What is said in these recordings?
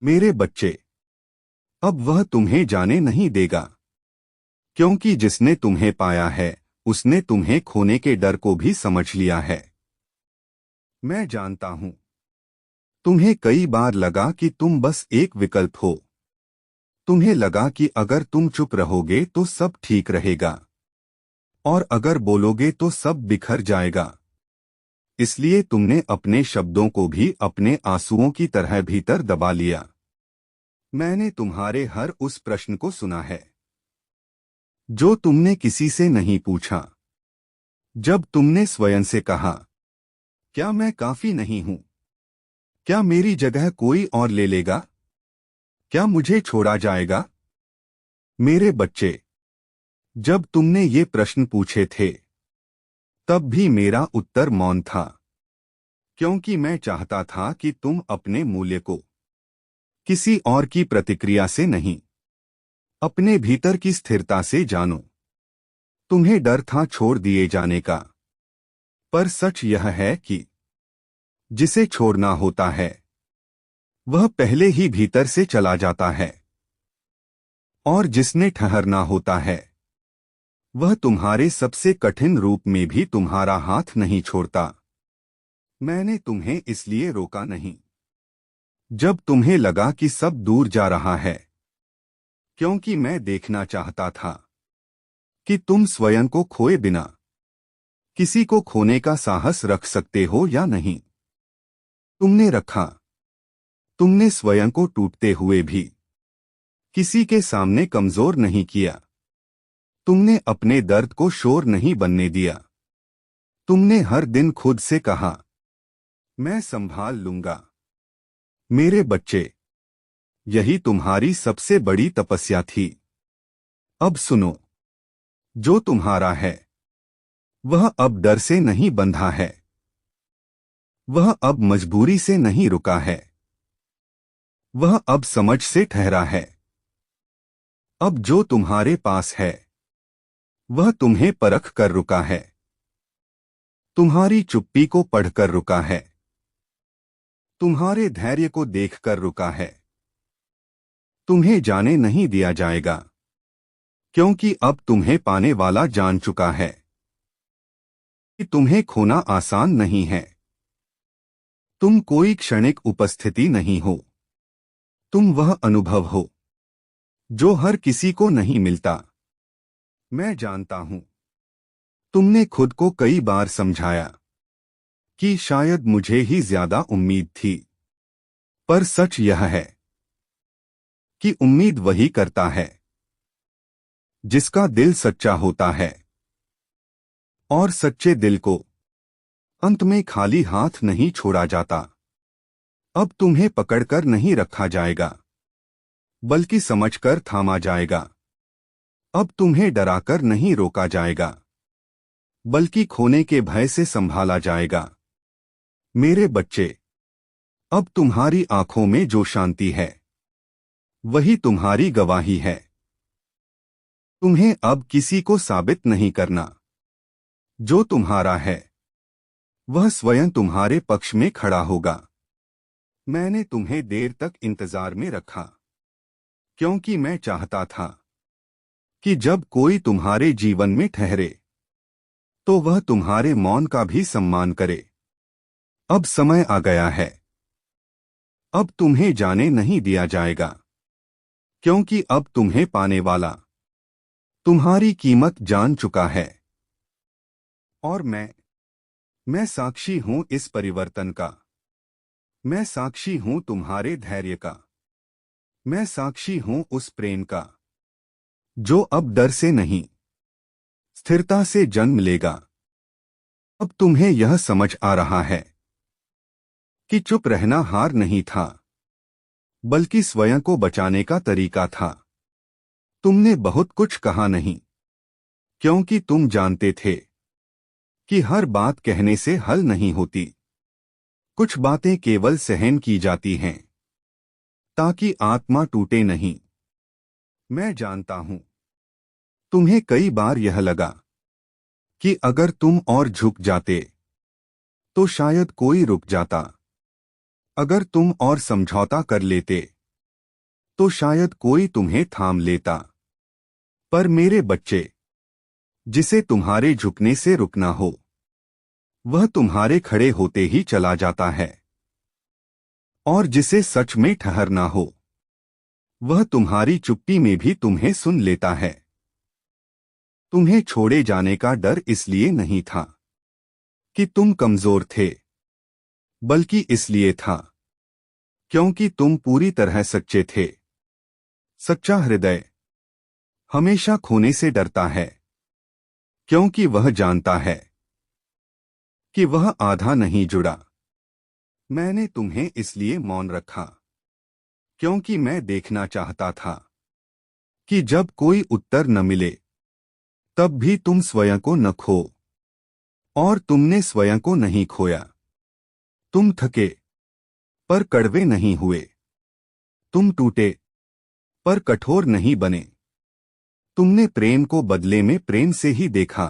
मेरे बच्चे, अब वह तुम्हें जाने नहीं देगा, क्योंकि जिसने तुम्हें पाया है उसने तुम्हें खोने के डर को भी समझ लिया है। मैं जानता हूं, तुम्हें कई बार लगा कि तुम बस एक विकल्प हो। तुम्हें लगा कि अगर तुम चुप रहोगे तो सब ठीक रहेगा, और अगर बोलोगे तो सब बिखर जाएगा। इसलिए तुमने अपने शब्दों को भी अपने आंसुओं की तरह भीतर दबा लिया। मैंने तुम्हारे हर उस प्रश्न को सुना है जो तुमने किसी से नहीं पूछा। जब तुमने स्वयं से कहा, क्या मैं काफी नहीं हूं? क्या मेरी जगह कोई और ले लेगा? क्या मुझे छोड़ा जाएगा? मेरे बच्चे, जब तुमने ये प्रश्न पूछे थे तब भी मेरा उत्तर मौन था, क्योंकि मैं चाहता था कि तुम अपने मूल्य को किसी और की प्रतिक्रिया से नहीं, अपने भीतर की स्थिरता से जानो। तुम्हें डर था छोड़ दिए जाने का, पर सच यह है कि जिसे छोड़ना होता है वह पहले ही भीतर से चला जाता है, और जिसने ठहरना होता है वह तुम्हारे सबसे कठिन रूप में भी तुम्हारा हाथ नहीं छोड़ता। मैंने तुम्हें इसलिए रोका नहीं जब तुम्हें लगा कि सब दूर जा रहा है, क्योंकि मैं देखना चाहता था कि तुम स्वयं को खोए बिना किसी को खोने का साहस रख सकते हो या नहीं। तुमने रखा। तुमने स्वयं को टूटते हुए भी किसी के सामने कमजोर नहीं किया। तुमने अपने दर्द को शोर नहीं बनने दिया। तुमने हर दिन खुद से कहा, मैं संभाल लूंगा। मेरे बच्चे, यही तुम्हारी सबसे बड़ी तपस्या थी। अब सुनो, जो तुम्हारा है वह अब डर से नहीं बंधा है, वह अब मजबूरी से नहीं रुका है, वह अब समझ से ठहरा है। अब जो तुम्हारे पास है वह तुम्हें परख कर रुका है, तुम्हारी चुप्पी को पढ़कर रुका है, तुम्हारे धैर्य को देखकर रुका है। तुम्हें जाने नहीं दिया जाएगा, क्योंकि अब तुम्हें पाने वाला जान चुका है कि तुम्हें खोना आसान नहीं है। तुम कोई क्षणिक उपस्थिति नहीं हो, तुम वह अनुभव हो जो हर किसी को नहीं मिलता। मैं जानता हूं, तुमने खुद को कई बार समझाया कि शायद मुझे ही ज्यादा उम्मीद थी, पर सच यह है कि उम्मीद वही करता है जिसका दिल सच्चा होता है, और सच्चे दिल को अंत में खाली हाथ नहीं छोड़ा जाता। अब तुम्हें पकड़कर नहीं रखा जाएगा, बल्कि समझकर थामा जाएगा। अब तुम्हें डराकर नहीं रोका जाएगा, बल्कि खोने के भय से संभाला जाएगा। मेरे बच्चे, अब तुम्हारी आंखों में जो शांति है वही तुम्हारी गवाही है। तुम्हें अब किसी को साबित नहीं करना। जो तुम्हारा है वह स्वयं तुम्हारे पक्ष में खड़ा होगा। मैंने तुम्हें देर तक इंतजार में रखा, क्योंकि मैं चाहता था कि जब कोई तुम्हारे जीवन में ठहरे तो वह तुम्हारे मौन का भी सम्मान करे। अब समय आ गया है। अब तुम्हें जाने नहीं दिया जाएगा, क्योंकि अब तुम्हें पाने वाला तुम्हारी कीमत जान चुका है। और मैं साक्षी हूं इस परिवर्तन का। मैं साक्षी हूं तुम्हारे धैर्य का। मैं साक्षी हूं उस प्रेम का जो अब डर से नहीं, स्थिरता से जन्म लेगा। अब तुम्हें यह समझ आ रहा है कि चुप रहना हार नहीं था, बल्कि स्वयं को बचाने का तरीका था। तुमने बहुत कुछ कहा नहीं, क्योंकि तुम जानते थे कि हर बात कहने से हल नहीं होती। कुछ बातें केवल सहन की जाती हैं, ताकि आत्मा टूटे नहीं। मैं जानता हूं, तुम्हें कई बार यह लगा कि अगर तुम और झुक जाते तो शायद कोई रुक जाता। अगर तुम और समझौता कर लेते तो शायद कोई तुम्हें थाम लेता। पर मेरे बच्चे, जिसे तुम्हारे झुकने से रुकना हो, वह तुम्हारे खड़े होते ही चला जाता है। और जिसे सच में ठहरना हो, वह तुम्हारी चुप्पी में भी तुम्हें सुन लेता है। तुम्हें छोड़े जाने का डर इसलिए नहीं था कि तुम कमजोर थे, बल्कि इसलिए था क्योंकि तुम पूरी तरह सच्चे थे। सच्चा हृदय हमेशा खोने से डरता है, क्योंकि वह जानता है कि वह आधा नहीं जुड़ा। मैंने तुम्हें इसलिए मौन रखा क्योंकि मैं देखना चाहता था कि जब कोई उत्तर न मिले, तब भी तुम स्वयं को न खो। और तुमने स्वयं को नहीं खोया। तुम थके, पर कड़वे नहीं हुए। तुम टूटे, पर कठोर नहीं बने। तुमने प्रेम को बदले में प्रेम से ही देखा।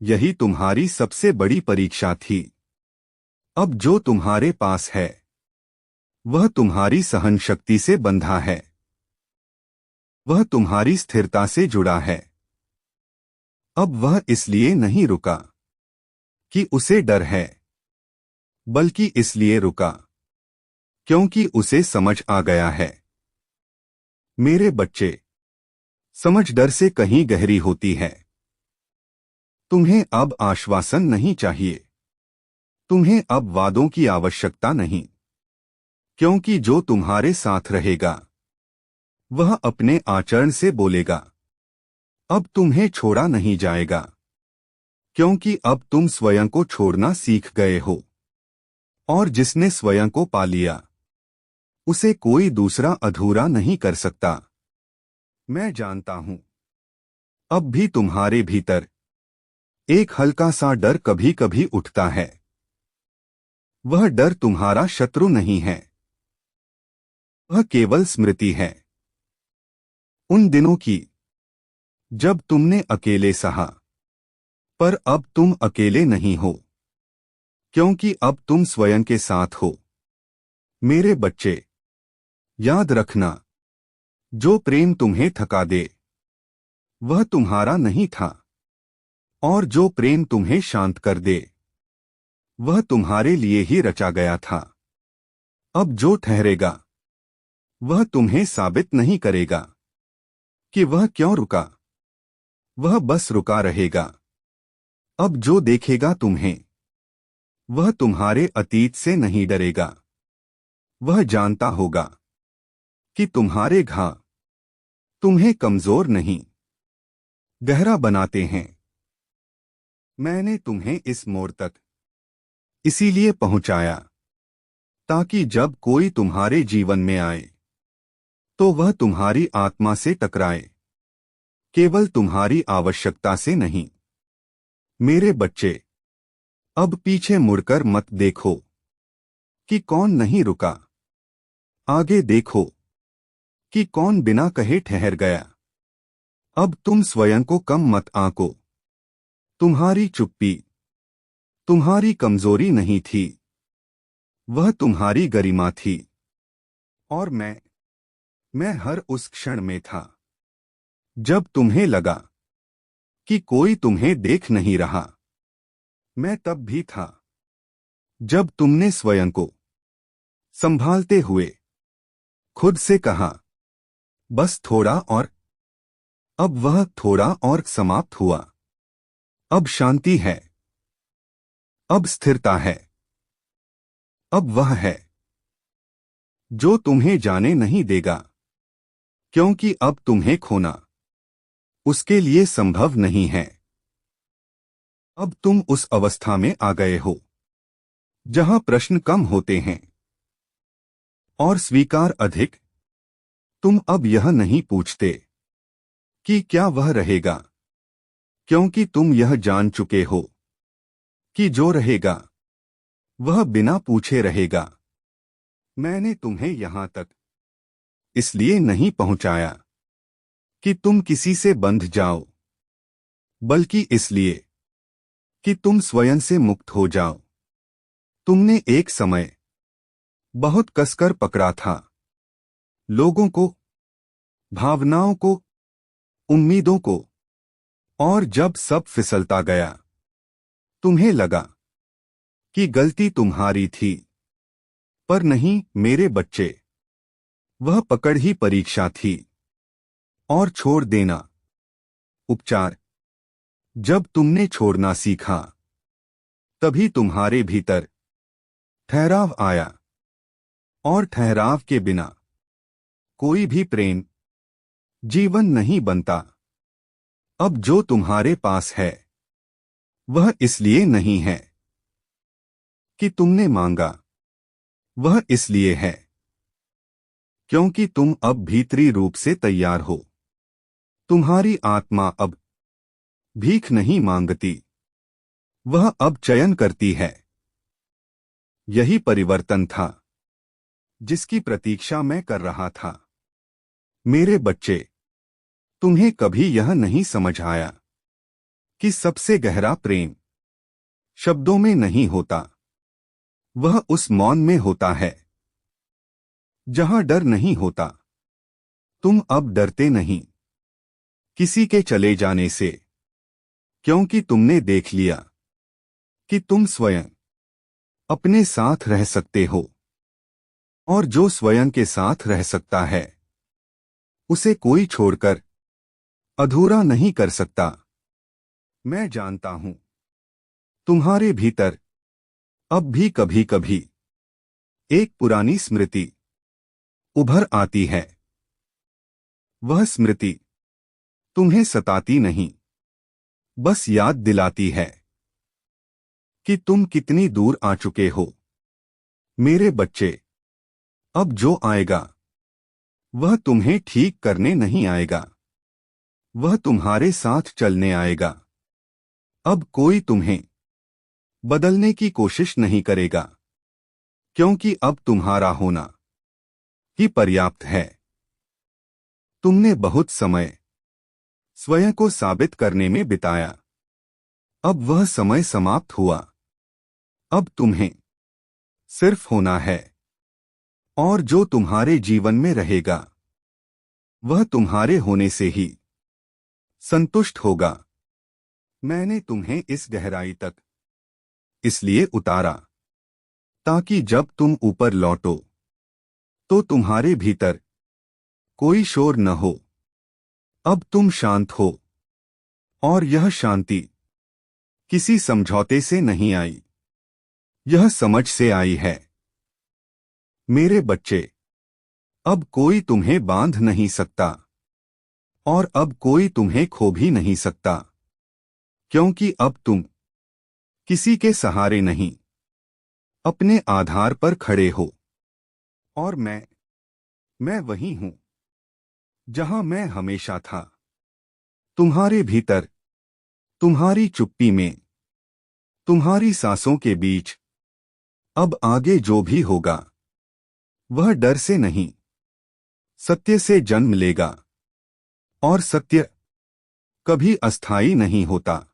यही तुम्हारी सबसे बड़ी परीक्षा थी। अब जो तुम्हारे पास है, वह तुम्हारी सहन शक्ति से बंधा है। वह तुम्हारी स्थिरता से जुड़ा है। अब वह इसलिए नहीं रुका कि उसे डर है, बल्कि इसलिए रुका क्योंकि उसे समझ आ गया है। मेरे बच्चे, समझ डर से कहीं गहरी होती है। तुम्हें अब आश्वासन नहीं चाहिए। तुम्हें अब वादों की आवश्यकता नहीं, क्योंकि जो तुम्हारे साथ रहेगा, वह अपने आचरण से बोलेगा। अब तुम्हें छोड़ा नहीं जाएगा, क्योंकि अब तुम स्वयं को छोड़ना सीख गए हो। और जिसने स्वयं को पा लिया, उसे कोई दूसरा अधूरा नहीं कर सकता। मैं जानता हूं, अब भी तुम्हारे भीतर एक हल्का सा डर कभी कभी उठता है। वह डर तुम्हारा शत्रु नहीं है, वह केवल स्मृति है उन दिनों की, जब तुमने अकेले सहा। पर अब तुम अकेले नहीं हो, क्योंकि अब तुम स्वयं के साथ हो। मेरे बच्चे, याद रखना, जो प्रेम तुम्हें थका दे, वह तुम्हारा नहीं था। और जो प्रेम तुम्हें शांत कर दे, वह तुम्हारे लिए ही रचा गया था। अब जो ठहरेगा, वह तुम्हें साबित नहीं करेगा कि वह क्यों रुका। वह बस रुका रहेगा। अब जो देखेगा तुम्हें, वह तुम्हारे अतीत से नहीं डरेगा। वह जानता होगा कि तुम्हारे घाव तुम्हें कमजोर नहीं, गहरा बनाते हैं। मैंने तुम्हें इस मोड़ तक इसीलिए पहुंचाया, ताकि जब कोई तुम्हारे जीवन में आए, तो वह तुम्हारी आत्मा से टकराए, केवल तुम्हारी आवश्यकता से नहीं। मेरे बच्चे, अब पीछे मुड़कर मत देखो कि कौन नहीं रुका। आगे देखो कि कौन बिना कहे ठहर गया। अब तुम स्वयं को कम मत आंको। तुम्हारी चुप्पी तुम्हारी कमजोरी नहीं थी, वह तुम्हारी गरिमा थी। और मैं हर उस क्षण में था जब तुम्हें लगा कि कोई तुम्हें देख नहीं रहा। मैं तब भी था जब तुमने स्वयं को संभालते हुए खुद से कहा, बस थोड़ा और। अब वह थोड़ा और समाप्त हुआ। अब शांति है, अब स्थिरता है। अब वह है जो तुम्हें जाने नहीं देगा, क्योंकि अब तुम्हें खोना उसके लिए संभव नहीं है। अब तुम उस अवस्था में आ गए हो जहां प्रश्न कम होते हैं और स्वीकार अधिक। तुम अब यह नहीं पूछते कि क्या वह रहेगा, क्योंकि तुम यह जान चुके हो कि जो रहेगा, वह बिना पूछे रहेगा। मैंने तुम्हें यहां तक इसलिए नहीं पहुंचाया कि तुम किसी से बंध जाओ, बल्कि इसलिए कि तुम स्वयं से मुक्त हो जाओ। तुमने एक समय बहुत कसकर पकड़ा था, लोगों को, भावनाओं को, उम्मीदों को। और जब सब फिसलता गया, तुम्हें लगा कि गलती तुम्हारी थी। पर नहीं मेरे बच्चे, वह पकड़ ही परीक्षा थी। और छोड़ देना उपचार। जब तुमने छोड़ना सीखा, तभी तुम्हारे भीतर ठहराव आया। और ठहराव के बिना कोई भी प्रेम जीवन नहीं बनता। अब जो तुम्हारे पास है, वह इसलिए नहीं है कि तुमने मांगा, वह इसलिए है क्योंकि तुम अब भीतरी रूप से तैयार हो। तुम्हारी आत्मा अब भीख नहीं मांगती, वह अब चयन करती है। यही परिवर्तन था जिसकी प्रतीक्षा मैं कर रहा था। मेरे बच्चे, तुम्हें कभी यह नहीं समझ आया कि सबसे गहरा प्रेम शब्दों में नहीं होता, वह उस मौन में होता है जहां डर नहीं होता। तुम अब डरते नहीं किसी के चले जाने से, क्योंकि तुमने देख लिया कि तुम स्वयं अपने साथ रह सकते हो। और जो स्वयं के साथ रह सकता है, उसे कोई छोड़कर अधूरा नहीं कर सकता। मैं जानता हूं तुम्हारे भीतर अब भी कभी कभी एक पुरानी स्मृति उभर आती है। वह स्मृति तुम्हें सताती नहीं, बस याद दिलाती है कि तुम कितनी दूर आ चुके हो। मेरे बच्चे, अब जो आएगा वह तुम्हें ठीक करने नहीं आएगा, वह तुम्हारे साथ चलने आएगा। अब कोई तुम्हें बदलने की कोशिश नहीं करेगा, क्योंकि अब तुम्हारा होना ही पर्याप्त है। तुमने बहुत समय स्वयं को साबित करने में बिताया, अब वह समय समाप्त हुआ। अब तुम्हें सिर्फ होना है, और जो तुम्हारे जीवन में रहेगा वह तुम्हारे होने से ही संतुष्ट होगा। मैंने तुम्हें इस गहराई तक इसलिए उतारा ताकि जब तुम ऊपर लौटो तो तुम्हारे भीतर कोई शोर न हो। अब तुम शांत हो, और यह शांति किसी समझौते से नहीं आई, यह समझ से आई है। मेरे बच्चे, अब कोई तुम्हें बांध नहीं सकता, और अब कोई तुम्हें खो भी नहीं सकता, क्योंकि अब तुम किसी के सहारे नहीं, अपने आधार पर खड़े हो। और मैं वही हूं जहां मैं हमेशा था, तुम्हारे भीतर, तुम्हारी चुप्पी में, तुम्हारी सांसों के बीच। अब आगे जो भी होगा वह डर से नहीं, सत्य से जन्म लेगा। और सत्य कभी अस्थायी नहीं होता।